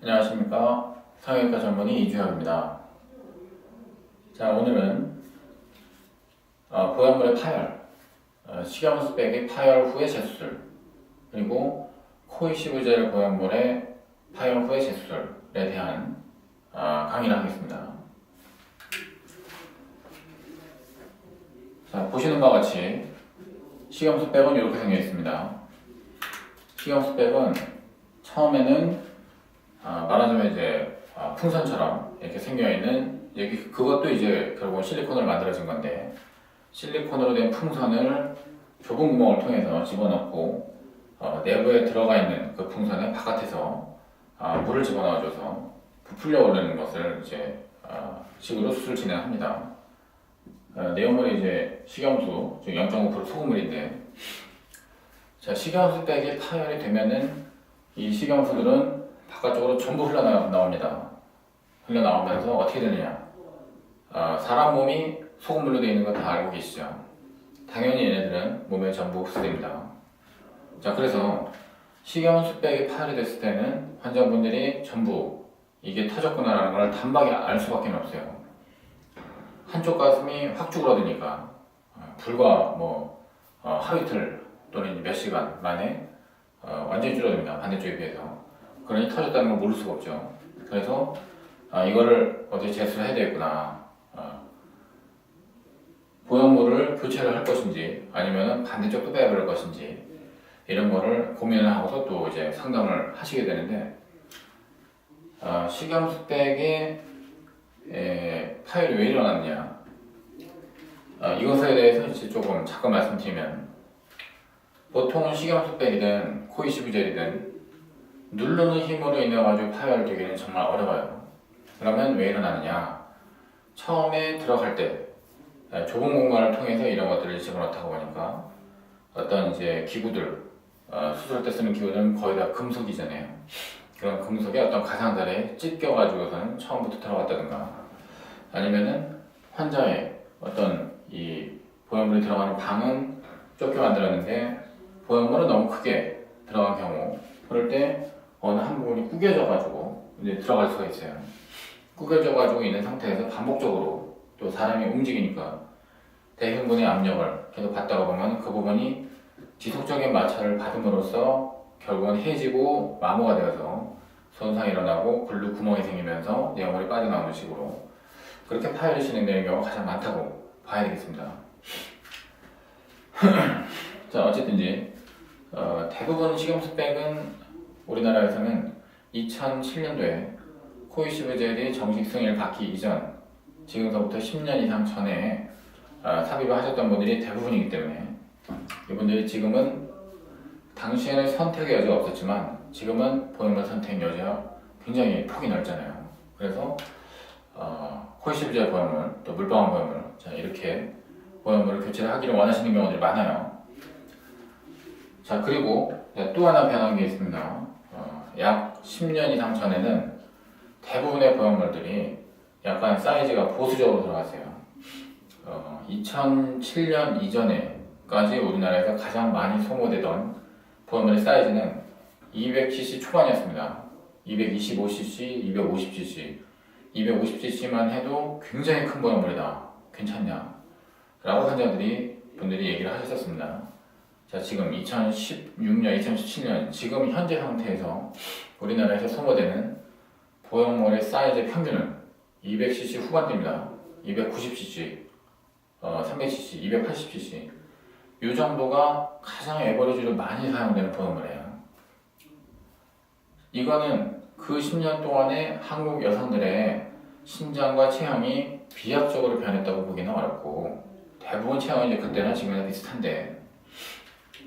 안녕하십니까. 성형외과 전문의 이주혁입니다. 자, 오늘은 보형물의 파열, 식염수백의 파열 후의 재수술, 그리고 코이시브젤 보형물의 파열 후의 재수술에 대한 강의를 하겠습니다. 자, 보시는 바와 같이 식염수백은 이렇게 생겨 있습니다. 식염수백은 처음에는 말하자면 이제 풍선처럼 이렇게 생겨있는, 그것도 이제 결국은 실리콘으로 만들어진 건데, 실리콘으로 된 풍선을 좁은 구멍을 통해서 집어넣고 내부에 들어가 있는 그 풍선의 바깥에서 물을 집어넣어줘서 부풀려 오르는 것을 이제 식으로 수술 진행합니다. 내용물이 이제 식염수, 즉 0.5% 소금물인데, 자, 식염수백이 파열이 되면은 이 식염수들은 바깥쪽으로 전부 흘러나옵니다. 흘러나오면서 어떻게 되느냐? 사람 몸이 소금물로 되어 있는 거 다 알고 계시죠? 당연히 얘네들은 몸에 전부 흡수됩니다. 자, 그래서 식염수백이 파열이 됐을 때는 환자분들이 전부 이게 터졌구나라는 걸 단박에 알 수밖에 없어요. 한쪽 가슴이 확 쭈그러드니까 불과 하루 이틀 또는 몇 시간 만에 완전히 줄어듭니다. 반대쪽에 비해서. 그러니 터졌다는 걸 모를 수가 없죠. 그래서 이거를 어떻게 재수를 해야 되겠구나. 보형물을 교체를 할 것인지 아니면 반대쪽도 빼버릴 것인지 이런 거를 고민을 하고서 또 이제 상담을 하시게 되는데, 식염수백의 파열이 왜 일어났느냐, 이것에 대해서 이제 조금 잠깐 말씀드리면, 보통 식염수백이든 코이시브젤이든 누르는 힘으로 인해 가지고 파열되기는 정말 어려워요. 그러면 왜 일어나느냐? 처음에 들어갈 때 좁은 공간을 통해서 이런 것들을 집어넣다가 보니까 어떤 이제 기구들, 수술 때 쓰는 기구들은 거의 다 금속이잖아요. 그런 금속에 어떤 가상자리에 찢겨가지고서는 처음부터 들어갔다든가, 아니면은 환자의 어떤 이 보형물이 들어가는 방은 좁게 만들었는데 보형물은 너무 크게 들어간 경우, 그럴 때 어느 한 부분이 구겨져가지고 이제 들어갈 수가 있어요. 구겨져가지고 있는 상태에서 반복적으로 또 사람이 움직이니까 대흉분의 압력을 계속 받다가 보면 그 부분이 지속적인 마찰을 받음으로써 결국은 해지고 마모가 되어서 손상이 일어나고 글루 구멍이 생기면서 내용물이 빠져나오는 식으로 그렇게 파열이 진행되는 경우가 가장 많다고 봐야 되겠습니다. 자, 어쨌든지 대부분 식염수백은 우리나라에서는 2007년도에 코이시브젤이 정식 승인을 받기 이전, 지금서부터 10년 이상 전에 삽입을 하셨던 분들이 대부분이기 때문에 이분들이 지금은, 당시에는 선택의 여지가 없었지만 지금은 보형물 선택 여지가 굉장히 폭이 넓잖아요. 그래서 코이시브젤 보형물, 또 물방울 보형물, 자, 이렇게 보형물을 교체를 하기를 원하시는 경우들이 많아요. 자, 그리고 또 하나 변한 게 있습니다. 약 10년 이상 전에는 대부분의 보형물들이 약간 사이즈가 보수적으로 들어갔어요. 2007년 이전에까지 우리나라에서 가장 많이 소모되던 보형물의 사이즈는 200cc 초반이었습니다. 225cc, 250cc, 250cc만 해도 굉장히 큰 보형물이다, 괜찮냐 라고 분들이 얘기를 하셨었습니다. 자, 지금 2016년, 2017년 지금 현재 상태에서 우리나라에서 소모되는 보형물의 사이즈 평균은 200cc 후반대입니다. 290cc, 300cc, 280cc 이 정도가 가장 에버리지로 많이 사용되는 보형물이에요. 이거는 그 10년 동안에 한국 여성들의 신장과 체형이 비약적으로 변했다고 보기는 어렵고, 대부분 체형이 이제 그때나 지금이나 비슷한데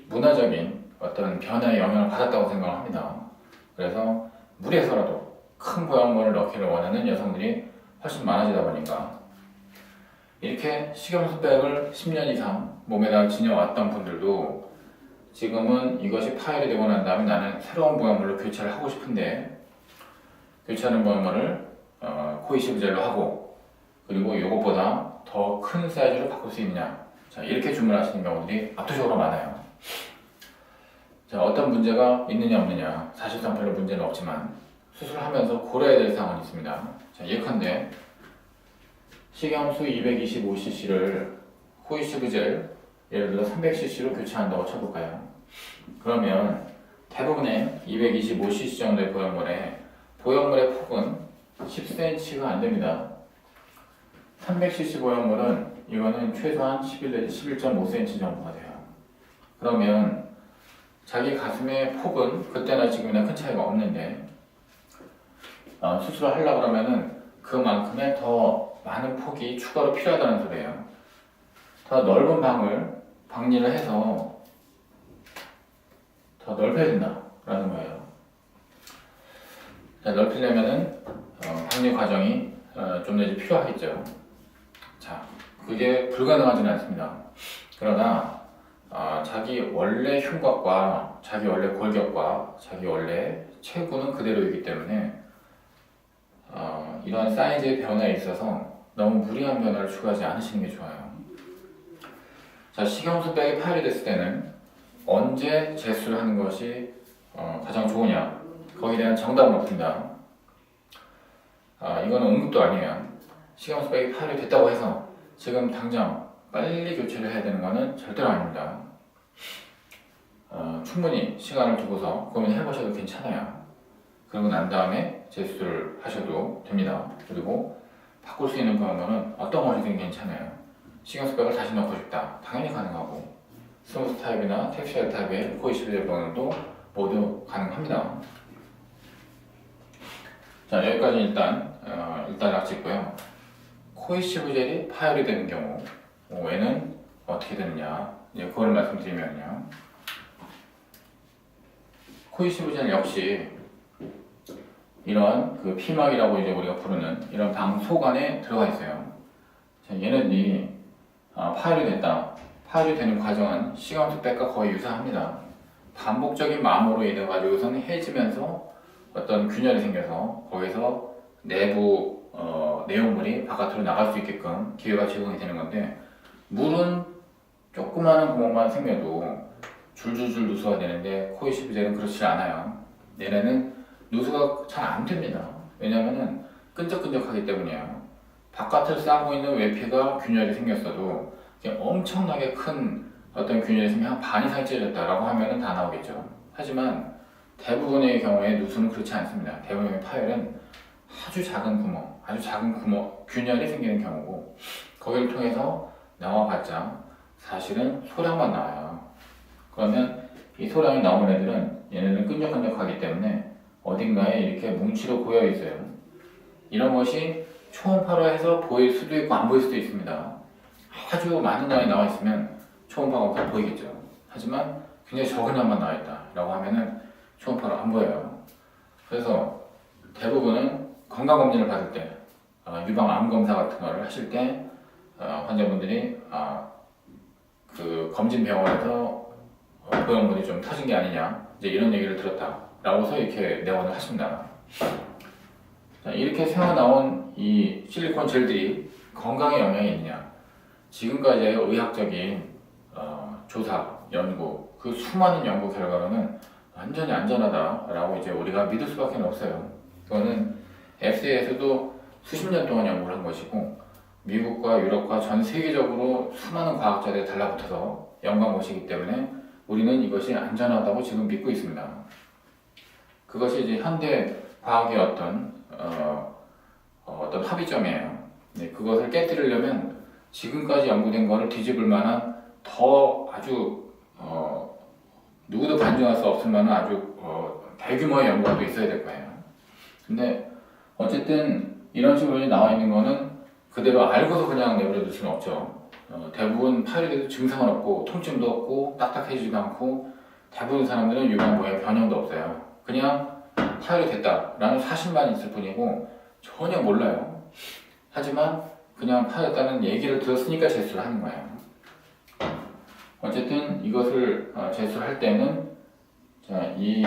문화적인 어떤 변화에 영향을 받았다고 생각을 합니다. 그래서 물에서라도 큰 보형물을 넣기를 원하는 여성들이 훨씬 많아지다 보니까 이렇게 식염수백을 10년 이상 몸에다 지녀왔던 분들도 지금은 이것이 파열이 되고 난 다음에 나는 새로운 보형물로 교체를 하고 싶은데, 교체하는 보형물을 코이시브젤로 하고, 그리고 이것보다 더 큰 사이즈로 바꿀 수 있느냐, 자, 이렇게 주문하시는 경우들이 압도적으로 많아요. 자, 어떤 문제가 있느냐 없느냐, 사실상 별로 문제는 없지만 수술하면서 고려해야 될 사항은 있습니다. 자, 예컨대 식염수 225cc를 코이시브젤 예를 들어 300cc로 교체한다고 쳐볼까요? 그러면 대부분의 225cc 정도의 보형물의 폭은 10cm가 안 됩니다. 300cc 보형물은 이거는 최소한 11 내지 11.5cm 정도가 돼요. 그러면 자기 가슴의 폭은 그때나 지금이나 큰 차이가 없는데 수술을 하려고 그러면은 그만큼의 더 많은 폭이 추가로 필요하다는 소리예요. 더 넓은 방을 박리를 해서 더 넓혀야 된다라는 거예요. 자, 넓히려면은 박리 과정이 좀 더 필요하겠죠. 자, 그게 불가능하지는 않습니다. 그러나 자기 원래 흉곽과 자기 원래 골격과 자기 원래 체구는 그대로이기 때문에 이러한 사이즈의 변화에 있어서 너무 무리한 변화를 추가하지 않으시는 게 좋아요. 자, 식염수백이 파열이 됐을 때는 언제 재수를 하는 것이 가장 좋으냐, 거기에 대한 정답은 없습니다. 이거는 응급도 아니에요. 식염수백이 파열이 됐다고 해서 지금 당장 빨리 교체를 해야 되는 것은 절대로 아닙니다. 충분히 시간을 두고서 고민해 보셔도 괜찮아요. 그러고 난 다음에 재수를 하셔도 됩니다. 그리고 바꿀 수 있는 병원은 어떤 것이든 괜찮아요. 식염수백을 다시 넣고 싶다, 당연히 가능하고, 스무스 타입이나 텍스처일 타입의 코이시브젤 병원도 모두 가능합니다. 자, 여기까지 일단 약짚고요. 코이시브젤이 파열이 되는 경우에는 어떻게 되느냐, 그걸 말씀드리면요. 코이시브젤 역시 이런 그 피막이라고 이제 우리가 부르는 이런 방 속 안에 들어가 있어요. 자, 얘네들이 파열이 됐다. 파열이 되는 과정은 식염수백과 거의 유사합니다. 반복적인 마모로 인해 가지고서는 해지면서 어떤 균열이 생겨서 거기서 내부 내용물이 바깥으로 나갈 수 있게끔 기회가 제공이 되는 건데, 물은 조그마한 구멍만 생겨도 줄줄줄 누수가 되는데 코이시브젤은 그렇지 않아요. 얘네는 누수가 잘 안 됩니다. 왜냐면은 끈적끈적하기 때문이에요. 바깥을 싸고 있는 외피가 균열이 생겼어도 엄청나게 큰 어떤 균열이 생기면 한 반 이상이 찢어졌다라고 하면은 다 나오겠죠. 하지만 대부분의 경우에 누수는 그렇지 않습니다. 대부분의 파열은 아주 작은 구멍, 균열이 생기는 경우고, 거기를 통해서 나와봤자 사실은 소량만 나와요. 그러면 이 소량이 나오는 애들은 얘네들은 끈적끈적하기 때문에 어딘가에 이렇게 뭉치로 고여 있어요. 이런 것이 초음파로 해서 보일 수도 있고 안 보일 수도 있습니다. 아주 많은 양이 나와 있으면 초음파가 보이겠죠. 하지만 굉장히 적은 양만 나와 있다라고 하면은 초음파로 안 보여요. 그래서 대부분은 건강검진을 받을 때, 유방암 검사 같은 거를 하실 때 환자분들이 그 검진 병원에서 보형물이 좀 터진 게 아니냐, 이제 이런 얘기를 들었다라고서 이렇게 내원을 하십니다. 자, 이렇게 새어나온 이 실리콘 젤들이 건강에 영향이 있느냐? 지금까지의 의학적인 조사, 연구, 그 수많은 연구 결과로는 완전히 안전하다라고 이제 우리가 믿을 수밖에 없어요. 그거는 FDA에서도 수십 년 동안 연구를 한 것이고, 미국과 유럽과 전 세계적으로 수많은 과학자들이 달라붙어서 연구한 것이기 때문에 우리는 이것이 안전하다고 지금 믿고 있습니다. 그것이 이제 현대 과학의 어떤 합의점이에요. 네, 그것을 깨뜨리려면 지금까지 연구된 것을 뒤집을 만한 더 아주 누구도 반증할 수 없을 만한 아주 대규모의 연구가 또 있어야 될 거예요. 근데 어쨌든 이런 식으로 나와 있는 거는 그대로 알고서 그냥 내버려 둘 수는 없죠. 대부분 파열이 증상은 없고 통증도 없고 딱딱해지지도 않고, 대부분 사람들은 유방부에 변형도 없어요. 그냥 파열이 됐다라는 사실만 있을 뿐이고 전혀 몰라요. 하지만 그냥 파열했다는 얘기를 들었으니까 재수를 하는 거예요. 어쨌든 이것을 재수를 할 때는 이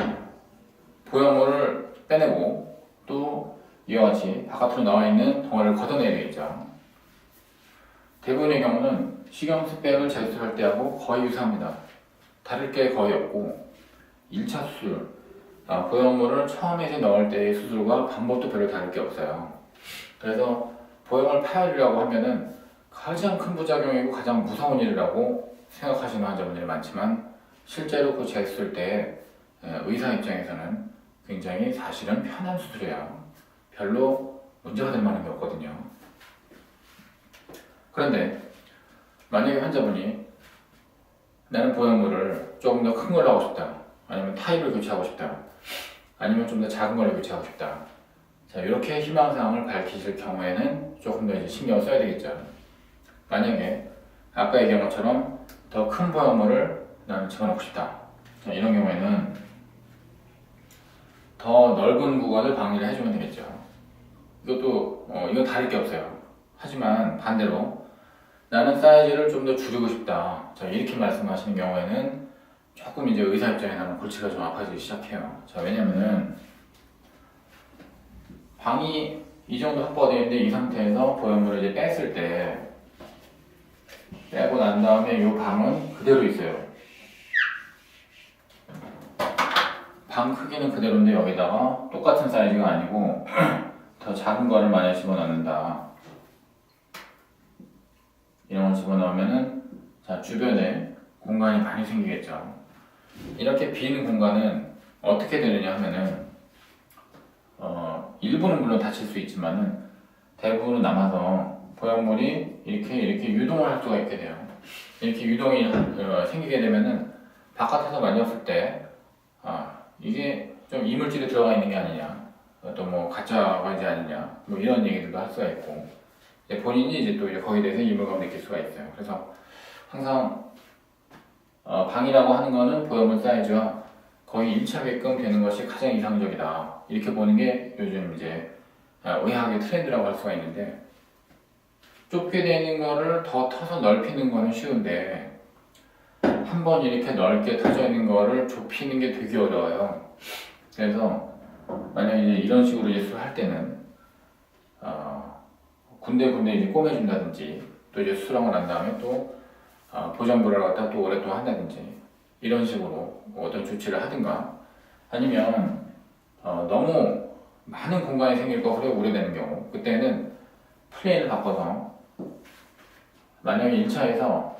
보형물을 빼내고 또 이와 같이 바깥으로 나와 있는 덩어리를 걷어내야 되겠죠. 대부분의 경우는 식염수백을 재수할 때하고 거의 유사합니다. 다를 게 거의 없고, 1차 수술, 보형물을 처음에 이제 넣을 때의 수술과 방법도 별로 다를 게 없어요. 그래서 보형물 파열이라고 하면은 가장 큰 부작용이고 가장 무서운 일이라고 생각하시는 환자분들이 많지만 실제로 그 재수술 때 의사 입장에서는 굉장히 사실은 편한 수술이에요. 별로 문제가 될 만한 게 없거든요. 그런데 만약에 환자분이 나는 보형물을 조금 더 큰 걸로 하고 싶다, 아니면 타입을 교체하고 싶다, 아니면 좀 더 작은 걸로 교체하고 싶다, 자, 이렇게 희망사항을 밝히실 경우에는 조금 더 이제 신경을 써야 되겠죠. 만약에 아까 얘기한 것처럼 더 큰 보형물을 나는 집어넣고 싶다, 자, 이런 경우에는 더 넓은 구간을 방리를 해주면 되겠죠. 이것도 이건 다를 게 없어요. 하지만 반대로 나는 사이즈를 좀 더 줄이고 싶다, 자, 이렇게 말씀하시는 경우에는 조금 이제 의사 입장에서는 골치가 좀 아파지기 시작해요. 자, 왜냐면은 방이 이 정도 확보가 되어 있는데 이 상태에서 보형물을 이제 뺐을 때, 빼고 난 다음에 이 방은 그대로 있어요. 방 크기는 그대로인데 여기다가 똑같은 사이즈가 아니고 더 작은 거를 만약 집어넣는다, 이런 걸 집어넣으면은 자, 주변에 공간이 많이 생기겠죠. 이렇게 빈 공간은 어떻게 되느냐 하면은 일부는 물론 닫힐 수 있지만은 대부분 남아서 보형물이 이렇게 유동을 할 수가 있게 돼요. 이렇게 유동이 생기게 되면은 바깥에서 만졌을 때 이게 좀 이물질이 들어가 있는 게 아니냐, 또 뭐 가짜 과제 아니냐, 뭐 이런 얘기들도 할 수가 있고, 이제 본인이 이제 또 이제 거기에 대해서 이물감을 느낄 수가 있어요. 그래서 항상 방이라고 하는 거는 보형물 사이즈와 거의 일치하게끔 되는 것이 가장 이상적이다, 이렇게 보는 게 요즘 이제 의학의 트렌드라고 할 수가 있는데, 좁게 되는 거를 더 터서 넓히는 거는 쉬운데 한번 이렇게 넓게 터져 있는 거를 좁히는 게 되게 어려워요. 그래서 만약 이제 이런 식으로 예술을 할 때는 군데군데 이제 꼬매준다든지, 또 이제 수술하고 난 다음에 또 보정부를 갖다 또 오랫동안 한다든지, 이런 식으로 어떤 조치를 하든가, 아니면 너무 많은 공간이 생길 거 그래 오래되는 경우, 그때는 플레이를 바꿔서 만약에 1차에서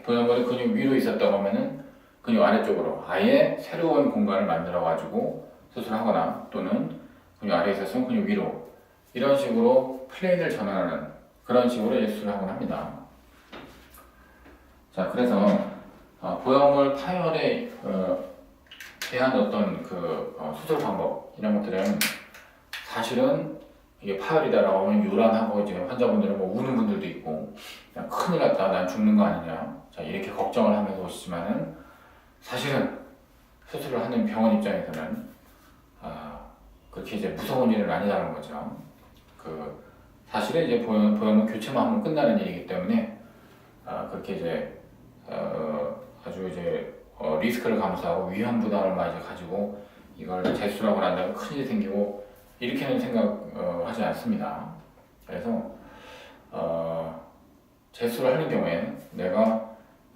보형물이 근육 위로 있었다고 하면은 근육 아래쪽으로 아예 새로운 공간을 만들어 가지고 수술하거나, 또는 근육 아래에 있었으면 근육 위로, 이런 식으로 플레인을 전환하는 그런 식으로 수술을 하곤 합니다. 자, 그래서 보형물 파열에 대한 어떤 그 수술 방법, 이런 것들은 사실은 이게 파열이다라고 하면 요란하고, 이제 환자분들은 뭐 우는 분들도 있고, 그냥 큰일 났다, 난 죽는 거 아니냐, 자, 이렇게 걱정을 하면서 오시지만은 사실은 수술을 하는 병원 입장에서는 그렇게 이제 무서운 일은 아니라는 거죠. 사실은 이제 보형물 교체만 하면 끝나는 일이기 때문에 그렇게 이제 아주 이제 리스크를 감수하고 위험 부담을 많이 가지고 이걸 재수술하고 난 다음에 큰일이 생기고 이렇게는 생각하지 않습니다. 그래서 재수술을 하는 경우에 내가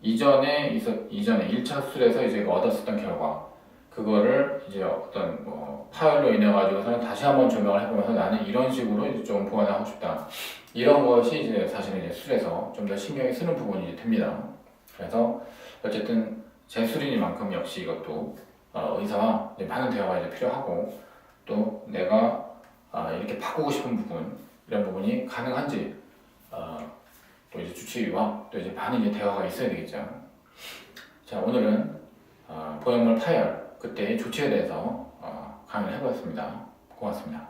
이전에 1차 수술에서 이제 얻었었던 결과, 그거를 이제 어떤 파열로 인해 가지고서는 다시 한번 조명을 해보면서 나는 이런 식으로 이제 좀 보완을 하고 싶다, 이런 것이 이제 사실은 이제 술에서 좀 더 신경이 쓰는 부분이 이제 됩니다. 그래서 어쨌든 재술이니만큼 역시 이것도 의사와 이제 많은 대화가 이제 필요하고, 또 내가 이렇게 바꾸고 싶은 부분, 이런 부분이 가능한지 또 이제 주치의와 또 이제 많은 이제 대화가 있어야 되겠죠. 자, 오늘은 보형물 파열 그때의 조치에 대해서 강의를 해보았습니다. 고맙습니다.